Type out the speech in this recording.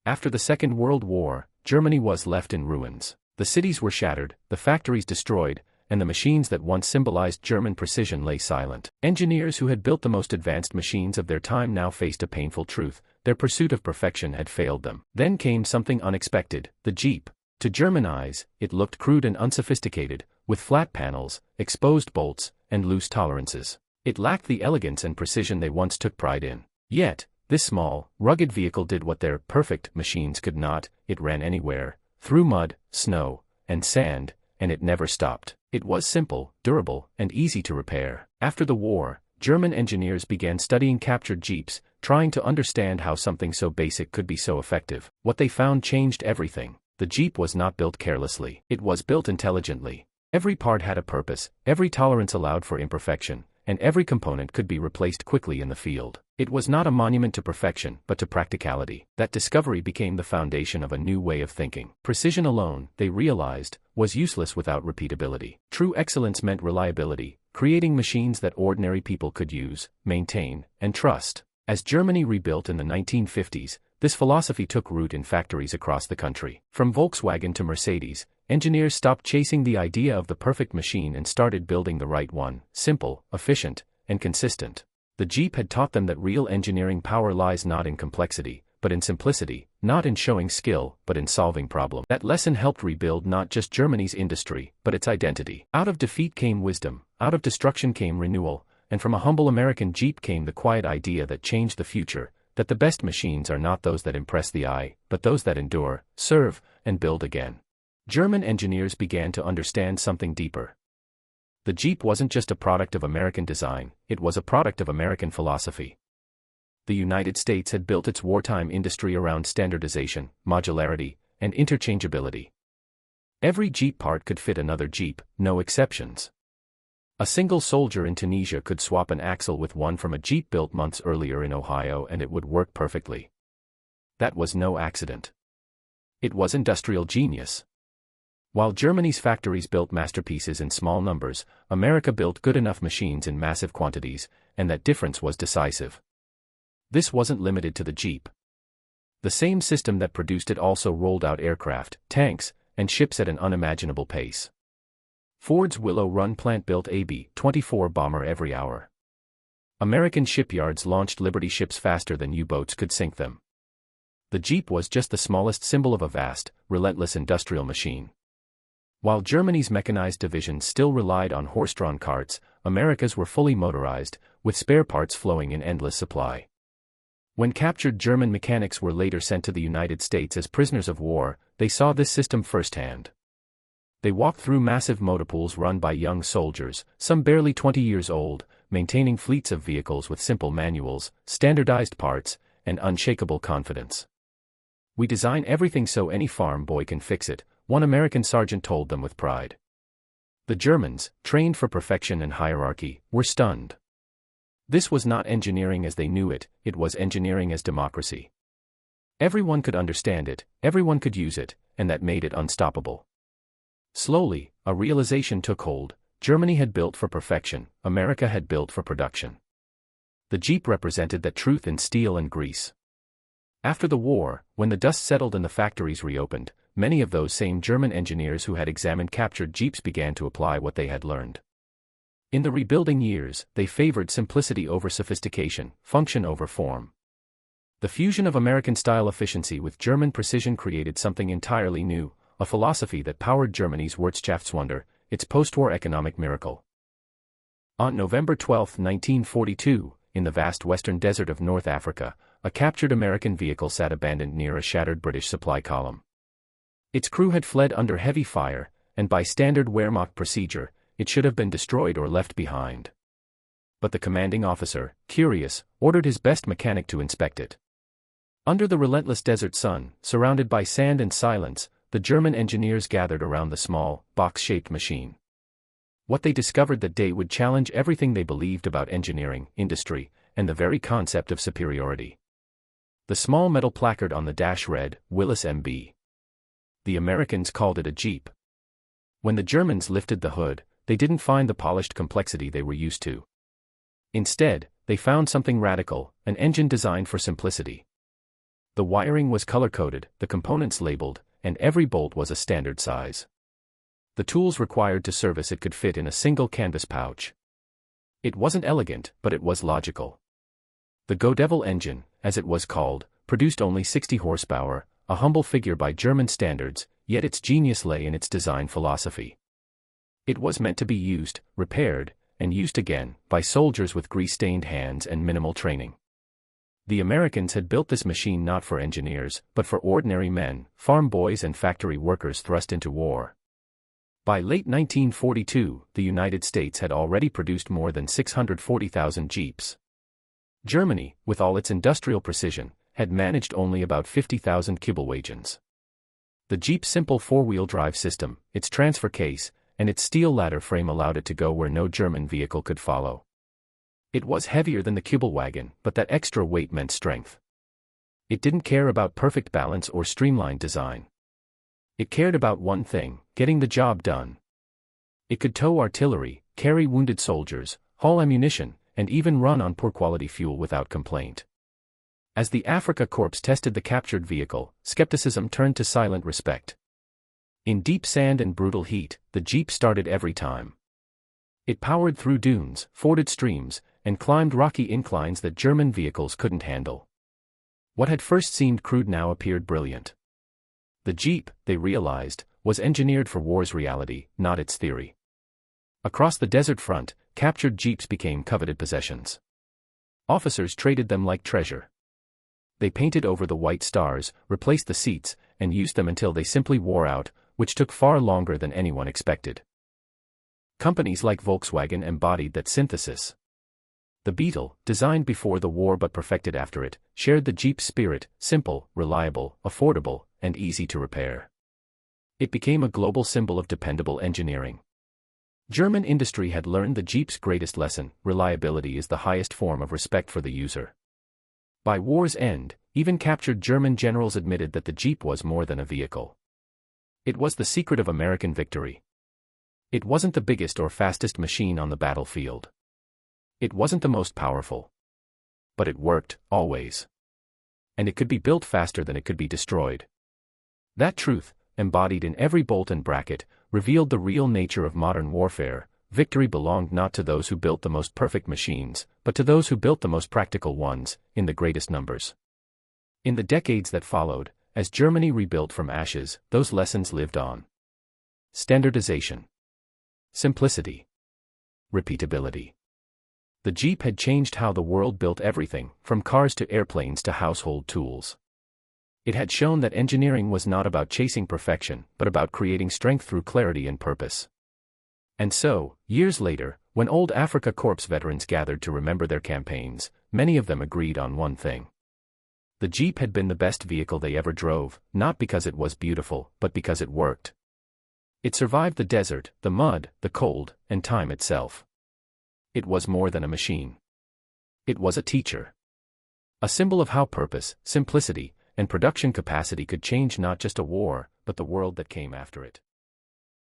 After the Second World War, Germany was left in ruins. The cities were shattered, the factories destroyed, and the machines that once symbolized German precision lay silent. Engineers who had built the most advanced machines of their time now faced a painful truth: their pursuit of perfection had failed them. Then came something unexpected: the Jeep. To German eyes, it looked crude and unsophisticated, with flat panels, exposed bolts, and loose tolerances. It lacked the elegance and precision they once took pride in. Yet, this small, rugged vehicle did what their perfect machines could not: it ran anywhere, through mud, snow, and sand, and it never stopped. It was simple, durable, and easy to repair. After the war, German engineers began studying captured Jeeps, trying to understand how something so basic could be so effective. What they found changed everything. The Jeep was not built carelessly. It was built intelligently. Every part had a purpose, every tolerance allowed for imperfection, and every component could be replaced quickly in the field. It was not a monument to perfection, but to practicality. That discovery became the foundation of a new way of thinking. Precision alone, they realized, was useless without repeatability. True excellence meant reliability, creating machines that ordinary people could use, maintain, and trust. As Germany rebuilt in the 1950s, this philosophy took root in factories across the country. From Volkswagen to Mercedes, engineers stopped chasing the idea of the perfect machine and started building the right one: simple, efficient, and consistent. The Jeep had taught them that real engineering power lies not in complexity, but in simplicity, not in showing skill, but in solving problems. That lesson helped rebuild not just Germany's industry, but its identity. Out of defeat came wisdom, out of destruction came renewal, and from a humble American Jeep came the quiet idea that changed the future: that the best machines are not those that impress the eye, but those that endure, serve, and build again. German engineers began to understand something deeper. The Jeep wasn't just a product of American design, it was a product of American philosophy. The United States had built its wartime industry around standardization, modularity, and interchangeability. Every Jeep part could fit another Jeep, no exceptions. A single soldier in Tunisia could swap an axle with one from a Jeep built months earlier in Ohio and it would work perfectly. That was no accident. It was industrial genius. While Germany's factories built masterpieces in small numbers, America built good enough machines in massive quantities, and that difference was decisive. This wasn't limited to the Jeep. The same system that produced it also rolled out aircraft, tanks, and ships at an unimaginable pace. Ford's Willow Run plant built a B-24 bomber every hour. American shipyards launched Liberty ships faster than U-boats could sink them. The Jeep was just the smallest symbol of a vast, relentless industrial machine. While Germany's mechanized divisions still relied on horse-drawn carts, America's were fully motorized, with spare parts flowing in endless supply. When captured German mechanics were later sent to the United States as prisoners of war, they saw this system firsthand. They walked through massive motorpools run by young soldiers, some barely 20 years old, maintaining fleets of vehicles with simple manuals, standardized parts, and unshakable confidence. "We design everything so any farm boy can fix it," one American sergeant told them with pride. The Germans, trained for perfection and hierarchy, were stunned. This was not engineering as they knew it, it was engineering as democracy. Everyone could understand it, everyone could use it, and that made it unstoppable. Slowly, a realization took hold: Germany had built for perfection, America had built for production. The Jeep represented that truth in steel and grease. After the war, when the dust settled and the factories reopened, many of those same German engineers who had examined captured Jeeps began to apply what they had learned. In the rebuilding years, they favored simplicity over sophistication, function over form. The fusion of American-style efficiency with German precision created something entirely new, a philosophy that powered Germany's Wirtschaftswunder, its post-war economic miracle. On November 12, 1942, in the vast western desert of North Africa, a captured American vehicle sat abandoned near a shattered British supply column. Its crew had fled under heavy fire, and by standard Wehrmacht procedure, it should have been destroyed or left behind. But the commanding officer, curious, ordered his best mechanic to inspect it. Under the relentless desert sun, surrounded by sand and silence, the German engineers gathered around the small, box-shaped machine. What they discovered that day would challenge everything they believed about engineering, industry, and the very concept of superiority. The small metal placard on the dash read, "Willis MB." The Americans called it a Jeep. When the Germans lifted the hood, they didn't find the polished complexity they were used to. Instead, they found something radical, an engine designed for simplicity. The wiring was color-coded, the components labeled, and every bolt was a standard size. The tools required to service it could fit in a single canvas pouch. It wasn't elegant, but it was logical. The Go Devil engine, as it was called, produced only 60 horsepower, a humble figure by German standards, yet its genius lay in its design philosophy. It was meant to be used, repaired, and used again, by soldiers with grease-stained hands and minimal training. The Americans had built this machine not for engineers, but for ordinary men, farm boys and factory workers thrust into war. By late 1942, the United States had already produced more than 640,000 Jeeps. Germany, with all its industrial precision, had managed only about 50,000 Kübelwagens. The Jeep's simple four-wheel drive system, its transfer case, and its steel ladder frame allowed it to go where no German vehicle could follow. It was heavier than the Kübelwagen, but that extra weight meant strength. It didn't care about perfect balance or streamlined design. It cared about one thing: getting the job done. It could tow artillery, carry wounded soldiers, haul ammunition, and even run on poor-quality fuel without complaint. As the Afrika Korps tested the captured vehicle, skepticism turned to silent respect. In deep sand and brutal heat, the Jeep started every time. It powered through dunes, forded streams, and climbed rocky inclines that German vehicles couldn't handle. What had first seemed crude now appeared brilliant. The Jeep, they realized, was engineered for war's reality, not its theory. Across the desert front, captured Jeeps became coveted possessions. Officers traded them like treasure. They painted over the white stars, replaced the seats, and used them until they simply wore out, which took far longer than anyone expected. Companies like Volkswagen embodied that synthesis. The Beetle, designed before the war but perfected after it, shared the Jeep spirit: simple, reliable, affordable, and easy to repair. It became a global symbol of dependable engineering. German industry had learned the Jeep's greatest lesson: reliability is the highest form of respect for the user. By war's end, even captured German generals admitted that the Jeep was more than a vehicle. It was the secret of American victory. It wasn't the biggest or fastest machine on the battlefield. It wasn't the most powerful. But it worked, always. And it could be built faster than it could be destroyed. That truth, embodied in every bolt and bracket, revealed the real nature of modern warfare. Victory belonged not to those who built the most perfect machines, but to those who built the most practical ones, in the greatest numbers. In the decades that followed, as Germany rebuilt from ashes, those lessons lived on. Standardization. Simplicity. Repeatability. The Jeep had changed how the world built everything, from cars to airplanes to household tools. It had shown that engineering was not about chasing perfection, but about creating strength through clarity and purpose. And so, years later, when old Afrika Korps veterans gathered to remember their campaigns, many of them agreed on one thing. The Jeep had been the best vehicle they ever drove, not because it was beautiful, but because it worked. It survived the desert, the mud, the cold, and time itself. It was more than a machine. It was a teacher. A symbol of how purpose, simplicity, and production capacity could change not just a war, but the world that came after it.